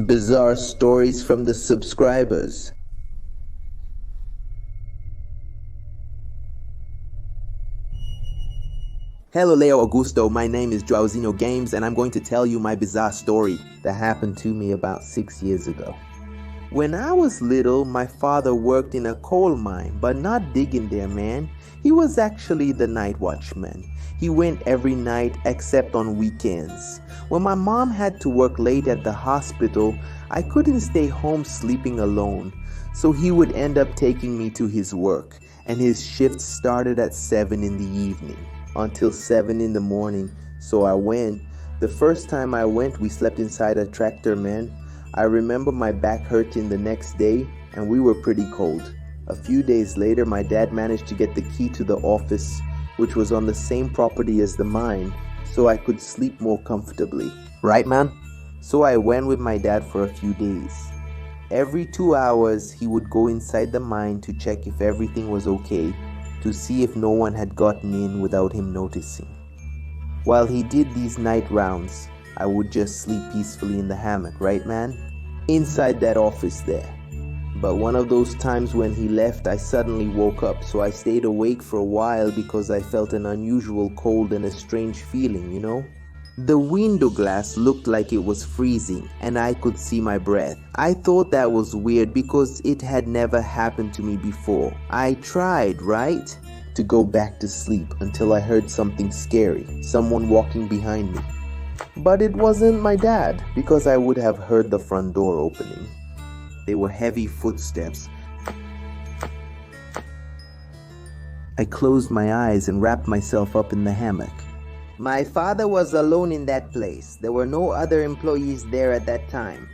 Bizarre stories from the subscribers. Hello Leo Augusto, my name is Drowsinho Games and I'm going to tell you my bizarre story that happened to me about 6 years ago. When I was little, my father worked in a coal mine, but not digging there, man. He was actually the night watchman. He went every night except on weekends. When my mom had to work late at the hospital, I couldn't stay home sleeping alone, so he would end up taking me to his work, and his shift started at 7 in the evening until 7 in the morning. So I went. The first time I went, we slept inside a tractor, man. I remember my back hurting the next day, and we were pretty cold. A few days later, my dad managed to get the key to the office, which was on the same property as the mine, so I could sleep more comfortably. Right, man? So I went with my dad for a few days. Every 2 hours, he would go inside the mine to check if everything was okay, to see if no one had gotten in without him noticing. While he did these night rounds, I would just sleep peacefully in the hammock, right, man? Inside that office there. But one of those times when he left, I suddenly woke up, so I stayed awake for a while because I felt an unusual cold and a strange feeling, you know? The window glass looked like it was freezing and I could see my breath. I thought that was weird because it had never happened to me before. I tried, right, to go back to sleep until I heard something scary, someone walking behind me. But it wasn't my dad, because I would have heard the front door opening. They were heavy footsteps. I closed my eyes and wrapped myself up in the hammock. My father was alone in that place. There were no other employees there at that time.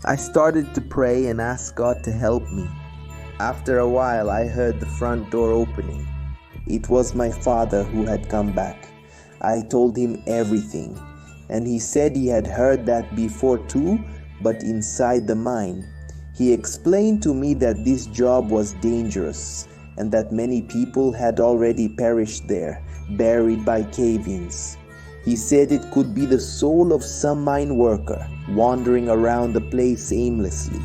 I started to pray and ask God to help me. After a while, I heard the front door opening. It was my father who had come back. I told him everything, and he said he had heard that before too, but inside the mine. He explained to me that this job was dangerous and that many people had already perished there, buried by cave-ins. He said it could be the soul of some mine worker wandering around the place aimlessly.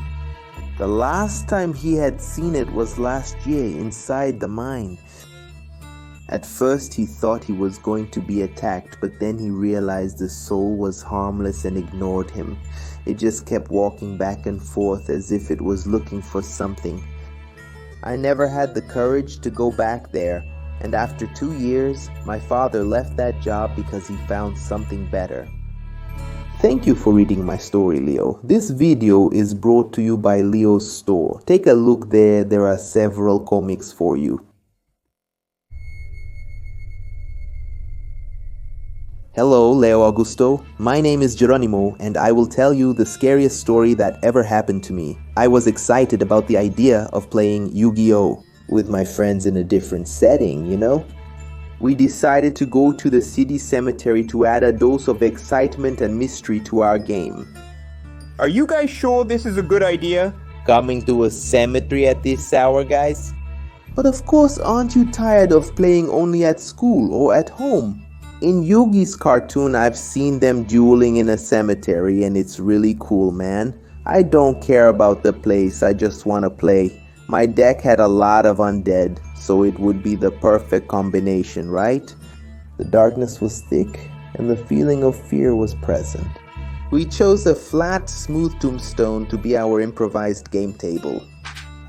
The last time he had seen it was last year inside the mine. At first he thought he was going to be attacked, but then he realized the soul was harmless and ignored him. It just kept walking back and forth as if it was looking for something. I never had the courage to go back there, and after 2 years, my father left that job because he found something better. Thank you for reading my story, Leo. This video is brought to you by Leo's store. Take a look there, there are several comics for you. Hello, Leo Augusto. My name is Geronimo, and I will tell you the scariest story that ever happened to me. I was excited about the idea of playing Yu-Gi-Oh! With my friends in a different setting, you know? We decided to go to the city cemetery to add a dose of excitement and mystery to our game. Are you guys sure this is a good idea? Coming to a cemetery at this hour, guys? But of course, aren't you tired of playing only at school or at home? In Yugi's cartoon, I've seen them dueling in a cemetery and it's really cool, man. I don't care about the place, I just want to play. My deck had a lot of undead, so it would be the perfect combination, right? The darkness was thick and the feeling of fear was present. We chose a flat, smooth tombstone to be our improvised game table.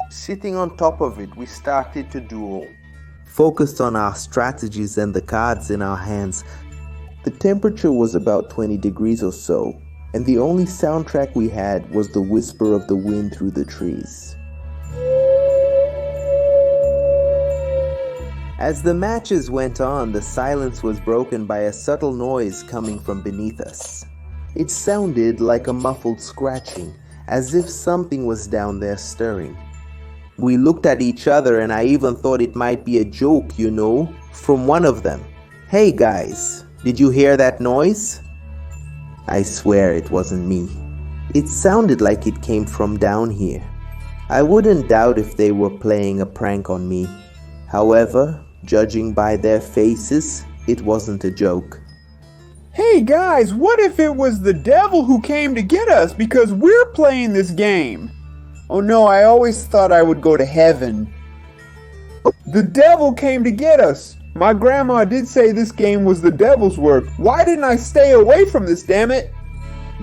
Sitting on top of it, we started to duel. Focused on our strategies and the cards in our hands. The temperature was about 20 degrees or so, and the only soundtrack we had was the whisper of the wind through the trees. As the matches went on, the silence was broken by a subtle noise coming from beneath us. It sounded like a muffled scratching, as if something was down there stirring. We looked at each other and I even thought it might be a joke, you know, from one of them. Hey guys, did you hear that noise? I swear it wasn't me. It sounded like it came from down here. I wouldn't doubt if they were playing a prank on me. However, judging by their faces, it wasn't a joke. Hey guys, what if it was the devil who came to get us because we're playing this game? Oh no, I always thought I would go to heaven. The devil came to get us. My grandma did say this game was the devil's work. Why didn't I stay away from this, damn it?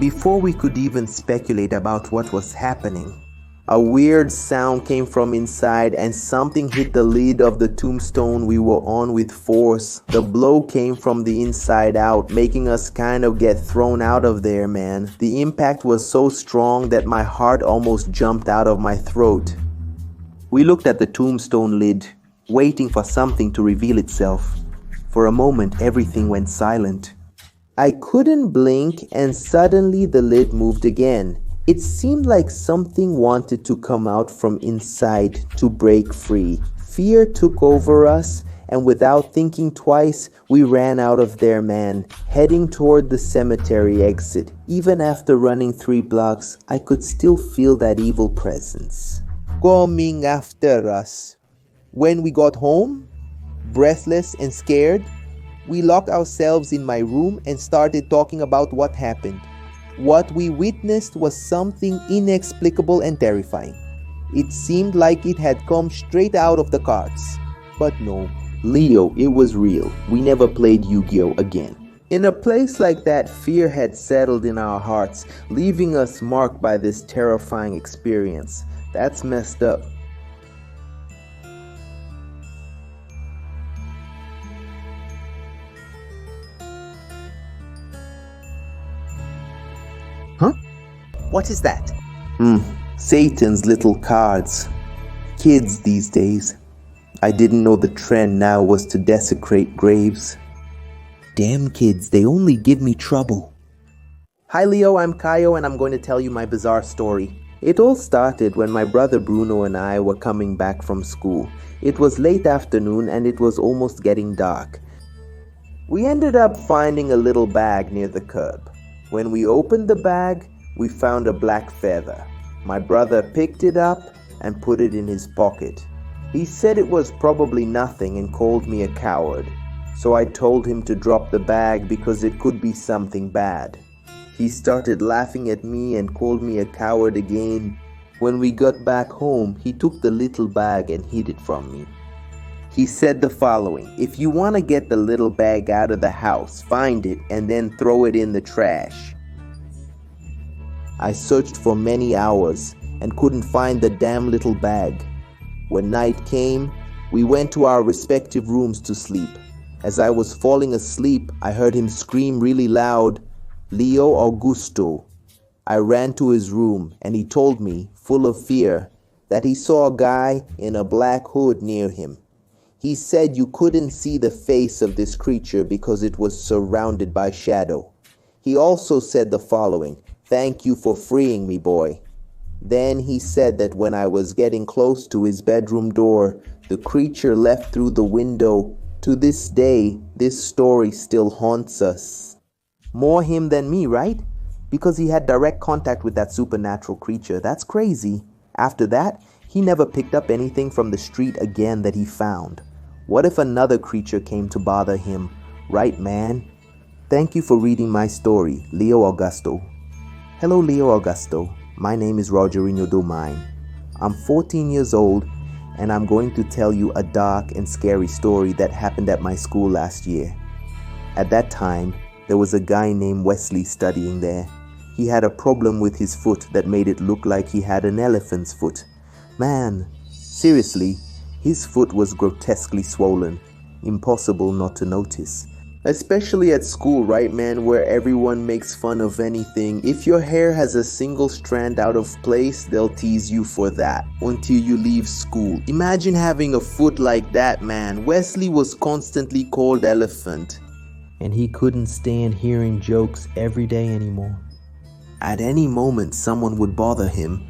Before we could even speculate about what was happening, a weird sound came from inside and something hit the lid of the tombstone we were on with force. The blow came from the inside out, making us kind of get thrown out of there, man. The impact was so strong that my heart almost jumped out of my throat. We looked at the tombstone lid, waiting for something to reveal itself. For a moment, everything went silent. I couldn't blink and suddenly the lid moved again. It seemed like something wanted to come out from inside to break free. Fear took over us, and without thinking twice, we ran out of there, man, heading toward the cemetery exit. Even after running 3 blocks, I could still feel that evil presence coming after us. When we got home, breathless and scared, we locked ourselves in my room and started talking about what happened. What we witnessed was something inexplicable and terrifying. It seemed like it had come straight out of the cards. But no, Leo, it was real. We never played Yu-Gi-Oh! Again. In a place like that, fear had settled in our hearts, leaving us marked by this terrifying experience. That's messed up. Huh? What is that? Satan's little cards. Kids these days. I didn't know the trend now was to desecrate graves. Damn kids, they only give me trouble. Hi Leo, I'm Kaio and I'm going to tell you my bizarre story. It all started when my brother Bruno and I were coming back from school. It was late afternoon and it was almost getting dark. We ended up finding a little bag near the curb. When we opened the bag, we found a black feather. My brother picked it up and put it in his pocket. He said it was probably nothing and called me a coward. So I told him to drop the bag because it could be something bad. He started laughing at me and called me a coward again. When we got back home, he took the little bag and hid it from me. He said the following: if you want to get the little bag out of the house, find it and then throw it in the trash. I searched for many hours and couldn't find the damn little bag. When night came, we went to our respective rooms to sleep. As I was falling asleep, I heard him scream really loud, "Leo Augusto." I ran to his room and he told me, full of fear, that he saw a guy in a black hood near him. He said you couldn't see the face of this creature because it was surrounded by shadow. He also said the following: "Thank you for freeing me, boy." Then he said that when I was getting close to his bedroom door, the creature left through the window. To this day, this story still haunts us. More him than me, right? Because he had direct contact with that supernatural creature. That's crazy. After that, he never picked up anything from the street again that he found. What if another creature came to bother him? Right, man? Thank you for reading my story, Leo Augusto. Hello, Leo Augusto. My name is Rogerino Domine. I'm 14 years old, and I'm going to tell you a dark and scary story that happened at my school last year. At that time, there was a guy named Wesley studying there. He had a problem with his foot that made it look like he had an elephant's foot. Man, seriously, his foot was grotesquely swollen. Impossible not to notice. Especially at school, right, man, where everyone makes fun of anything. If your hair has a single strand out of place, they'll tease you for that until you leave school. Imagine having a foot like that, man. Wesley was constantly called Elephant, and he couldn't stand hearing jokes every day anymore. At any moment, someone would bother him.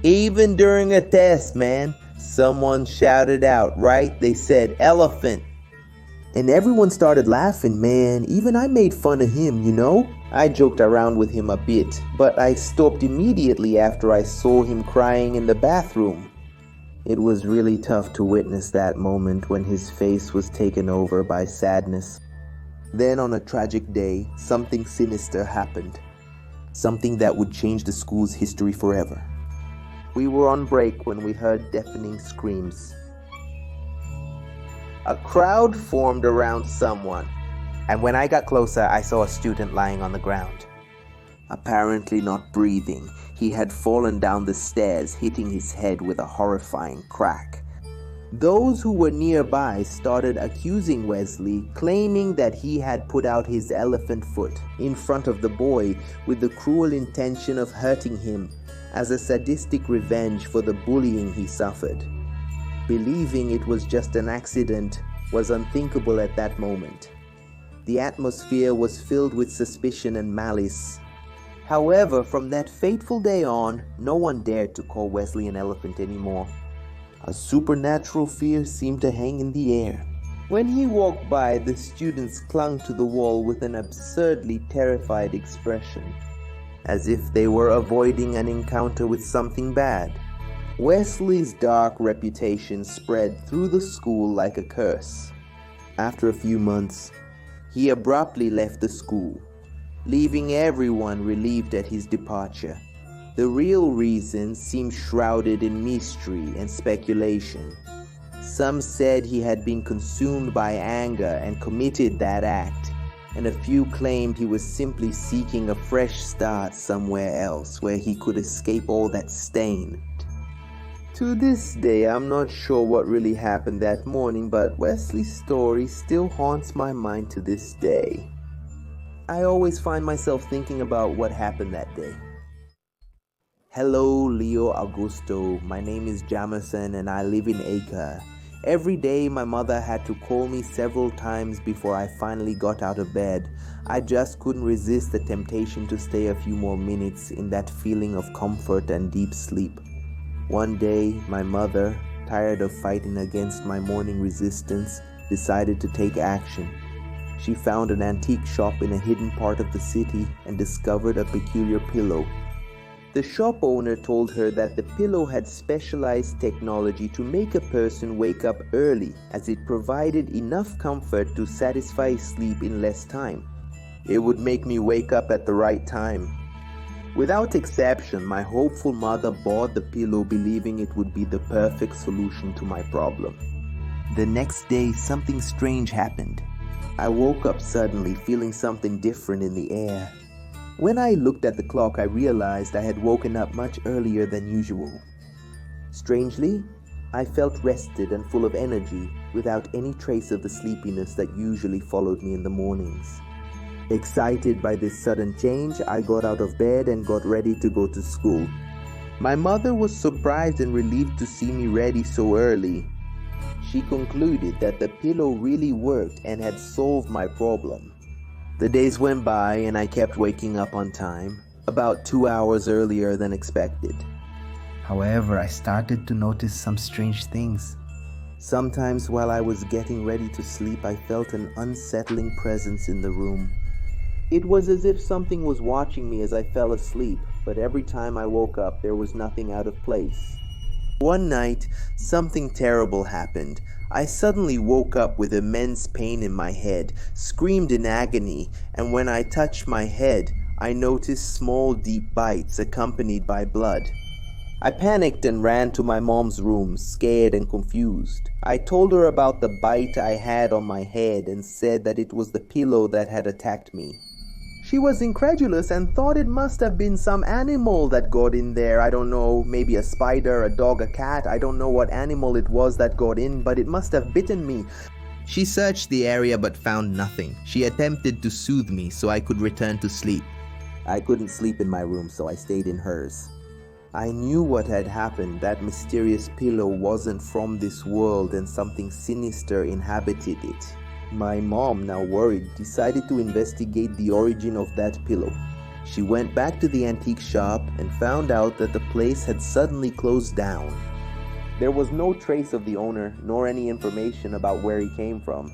Even during a test, man, someone shouted out, right? They said, "Elephant." And everyone started laughing, man. Even I made fun of him, you know? I joked around with him a bit, but I stopped immediately after I saw him crying in the bathroom. It was really tough to witness that moment when his face was taken over by sadness. Then on a tragic day, something sinister happened. Something that would change the school's history forever. We were on break when we heard deafening screams. A crowd formed around someone, and when I got closer, I saw a student lying on the ground. Apparently not breathing, he had fallen down the stairs, hitting his head with a horrifying crack. Those who were nearby started accusing Wesley, claiming that he had put out his elephant foot in front of the boy with the cruel intention of hurting him as a sadistic revenge for the bullying he suffered. Believing it was just an accident was unthinkable at that moment. The atmosphere was filled with suspicion and malice. However, from that fateful day on, no one dared to call Wesley an elephant anymore. A supernatural fear seemed to hang in the air. When he walked by, the students clung to the wall with an absurdly terrified expression, as if they were avoiding an encounter with something bad. Wesley's dark reputation spread through the school like a curse. After a few months, he abruptly left the school, leaving everyone relieved at his departure. The real reason seemed shrouded in mystery and speculation. Some said he had been consumed by anger and committed that act, and a few claimed he was simply seeking a fresh start somewhere else where he could escape all that stain. To this day, I'm not sure what really happened that morning, but Wesley's story still haunts my mind to this day. I always find myself thinking about what happened that day. Hello, Leo Augusto. My name is Jamison and I live in Acre. Every day my mother had to call me several times before I finally got out of bed. I just couldn't resist the temptation to stay a few more minutes in that feeling of comfort and deep sleep. One day, my mother, tired of fighting against my morning resistance, decided to take action. She found an antique shop in a hidden part of the city and discovered a peculiar pillow. The shop owner told her that the pillow had specialized technology to make a person wake up early, as it provided enough comfort to satisfy sleep in less time. It would make me wake up at the right time. Without exception, my hopeful mother bought the pillow, believing it would be the perfect solution to my problem. The next day, something strange happened. I woke up suddenly, feeling something different in the air. When I looked at the clock, I realized I had woken up much earlier than usual. Strangely, I felt rested and full of energy, without any trace of the sleepiness that usually followed me in the mornings. Excited by this sudden change, I got out of bed and got ready to go to school. My mother was surprised and relieved to see me ready so early. She concluded that the pillow really worked and had solved my problem. The days went by and I kept waking up on time, about 2 hours earlier than expected. However, I started to notice some strange things. Sometimes while I was getting ready to sleep, I felt an unsettling presence in the room. It was as if something was watching me as I fell asleep, but every time I woke up, there was nothing out of place. One night, something terrible happened. I suddenly woke up with immense pain in my head, screamed in agony, and when I touched my head, I noticed small deep bites accompanied by blood. I panicked and ran to my mom's room, scared and confused. I told her about the bite I had on my head and said that it was the pillow that had attacked me. She was incredulous and thought it must have been some animal that got in there. I don't know, maybe a spider, a dog, a cat. I don't know what animal it was that got in, but it must have bitten me. She searched the area but found nothing. She attempted to soothe me so I could return to sleep. I couldn't sleep in my room, so I stayed in hers. I knew what had happened. That mysterious pillow wasn't from this world and something sinister inhabited it. My mom, now worried, decided to investigate the origin of that pillow. She went back to the antique shop and found out that the place had suddenly closed down. There was no trace of the owner, nor any information about where he came from.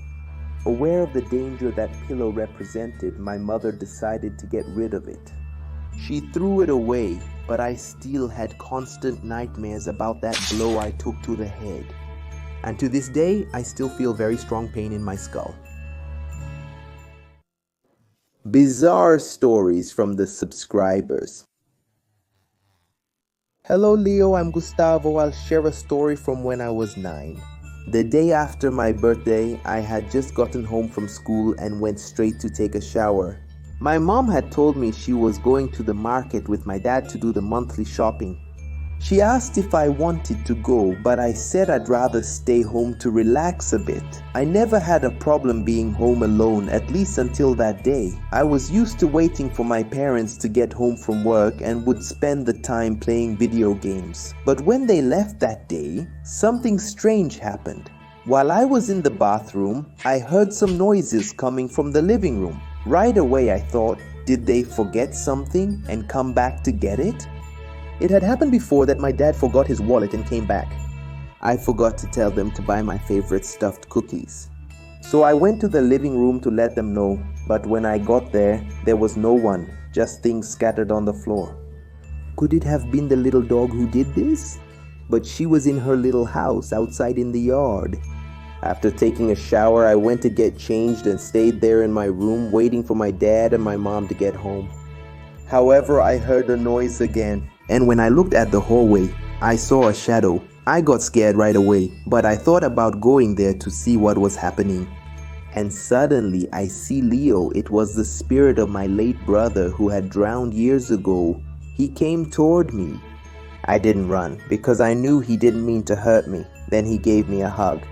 Aware of the danger that pillow represented, my mother decided to get rid of it. She threw it away, but I still had constant nightmares about that blow I took to the head. And to this day, I still feel very strong pain in my skull. Bizarre stories from the subscribers. Hello Leo, I'm Gustavo. I'll share a story from when I was 9. The day after my birthday, I had just gotten home from school and went straight to take a shower. My mom had told me she was going to the market with my dad to do the monthly shopping. She asked if I wanted to go, but I said I'd rather stay home to relax a bit. I never had a problem being home alone, at least until that day. I was used to waiting for my parents to get home from work and would spend the time playing video games. But when they left that day, something strange happened. While I was in the bathroom, I heard some noises coming from the living room. Right away I thought, did they forget something and come back to get it? It had happened before that my dad forgot his wallet and came back. I forgot to tell them to buy my favorite stuffed cookies. So I went to the living room to let them know, but when I got there was no one, just things scattered on the floor. Could it have been the little dog who did this? But she was in her little house outside in the yard. After taking a shower, I went to get changed and stayed there in my room waiting for my dad and my mom to get home. However, I heard a noise again. And when I looked at the hallway, I saw a shadow. I got scared right away, but I thought about going there to see what was happening. And suddenly I see Leo. It was the spirit of my late brother who had drowned years ago. He came toward me. I didn't run because I knew he didn't mean to hurt me. Then he gave me a hug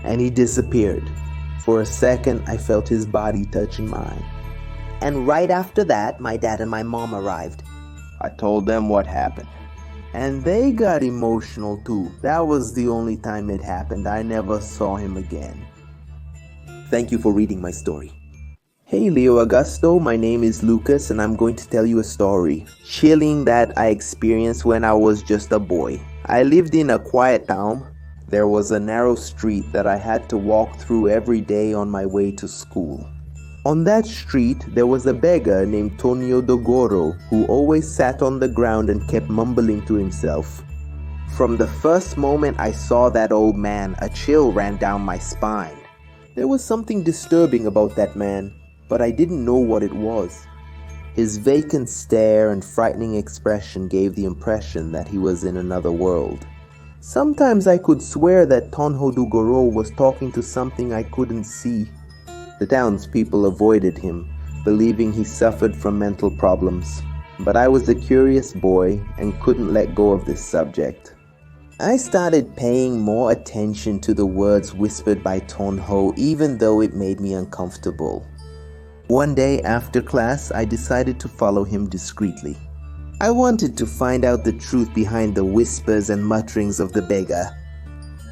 and he disappeared. For a second, I felt his body touching mine. And right after that, my dad and my mom arrived. I told them what happened. And they got emotional too. That was the only time it happened. I never saw him again. Thank you for reading my story. Hey Leo Augusto, my name is Lucas and I'm going to tell you a story. Chilling that I experienced when I was just a boy. I lived in a quiet town. There was a narrow street that I had to walk through every day on my way to school. On that street, there was a beggar named Tonio Dogoro who always sat on the ground and kept mumbling to himself. From the first moment I saw that old man, a chill ran down my spine. There was something disturbing about that man, but I didn't know what it was. His vacant stare and frightening expression gave the impression that he was in another world. Sometimes I could swear that Tonho Dogoro was talking to something I couldn't see. The townspeople avoided him, believing he suffered from mental problems. But I was a curious boy and couldn't let go of this subject. I started paying more attention to the words whispered by Tonho, even though it made me uncomfortable. One day after class, I decided to follow him discreetly. I wanted to find out the truth behind the whispers and mutterings of the beggar.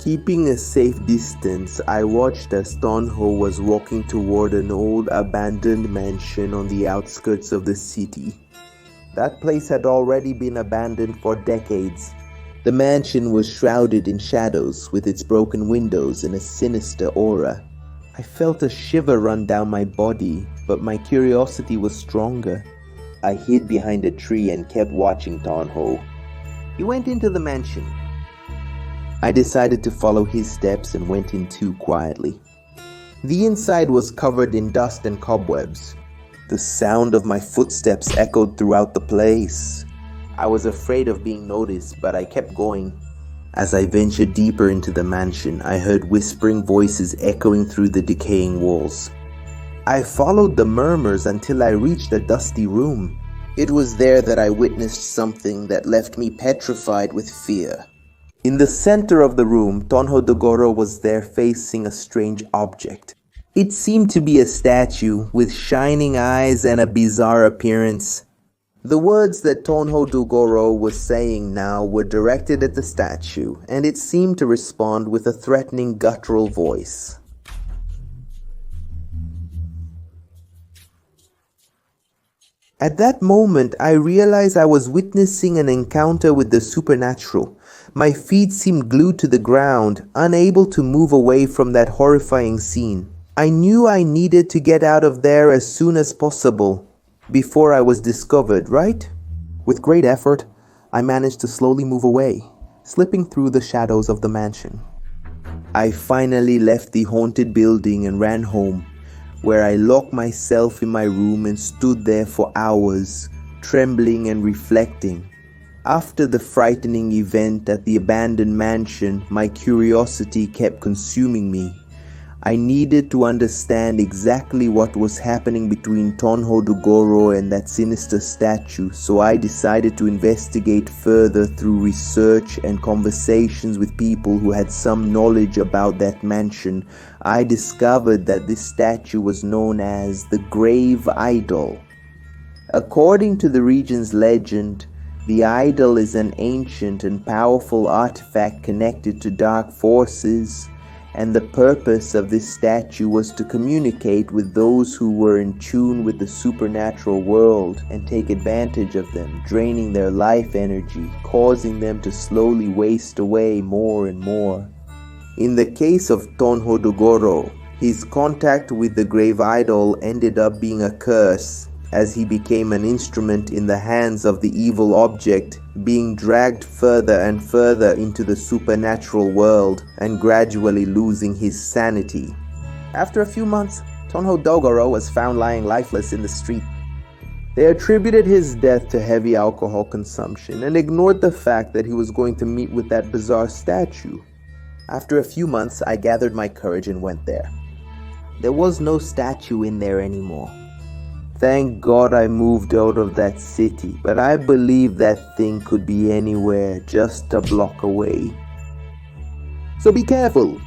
Keeping a safe distance, I watched as Tonho was walking toward an old abandoned mansion on the outskirts of the city. That place had already been abandoned for decades. The mansion was shrouded in shadows with its broken windows and a sinister aura. I felt a shiver run down my body, but my curiosity was stronger. I hid behind a tree and kept watching Tonho. He went into the mansion. I decided to follow his steps and went in too quietly. The inside was covered in dust and cobwebs. The sound of my footsteps echoed throughout the place. I was afraid of being noticed, but I kept going. As I ventured deeper into the mansion, I heard whispering voices echoing through the decaying walls. I followed the murmurs until I reached a dusty room. It was there that I witnessed something that left me petrified with fear. In the center of the room, Tonho Dogoro was there facing a strange object. It seemed to be a statue with shining eyes and a bizarre appearance. The words that Tonho Dogoro was saying now were directed at the statue, and it seemed to respond with a threatening guttural voice. At that moment, I realized I was witnessing an encounter with the supernatural. My feet seemed glued to the ground, unable to move away from that horrifying scene. I knew I needed to get out of there as soon as possible, before I was discovered, right? With great effort, I managed to slowly move away, slipping through the shadows of the mansion. I finally left the haunted building and ran home. where I locked myself in my room and stood there for hours, trembling and reflecting. After the frightening event at the abandoned mansion, my curiosity kept consuming me. I needed to understand exactly what was happening between Tonho Dogoro and that sinister statue, so I decided to investigate further through research and conversations with people who had some knowledge about that mansion. I discovered that this statue was known as the Grave Idol. According to the region's legend, the idol is an ancient and powerful artifact connected to dark forces, and the purpose of this statue was to communicate with those who were in tune with the supernatural world and take advantage of them, draining their life energy, causing them to slowly waste away more and more. In the case of Tonho Dogoro, his contact with the grave idol ended up being a curse, as he became an instrument in the hands of the evil object, being dragged further and further into the supernatural world and gradually losing his sanity. After a few months, Tonho Dogoro was found lying lifeless in the street. They attributed his death to heavy alcohol consumption and ignored the fact that he was going to meet with that bizarre statue. After a few months, I gathered my courage and went there. There was no statue in there anymore. Thank God I moved out of that city, but I believe that thing could be anywhere just a block away. So be careful.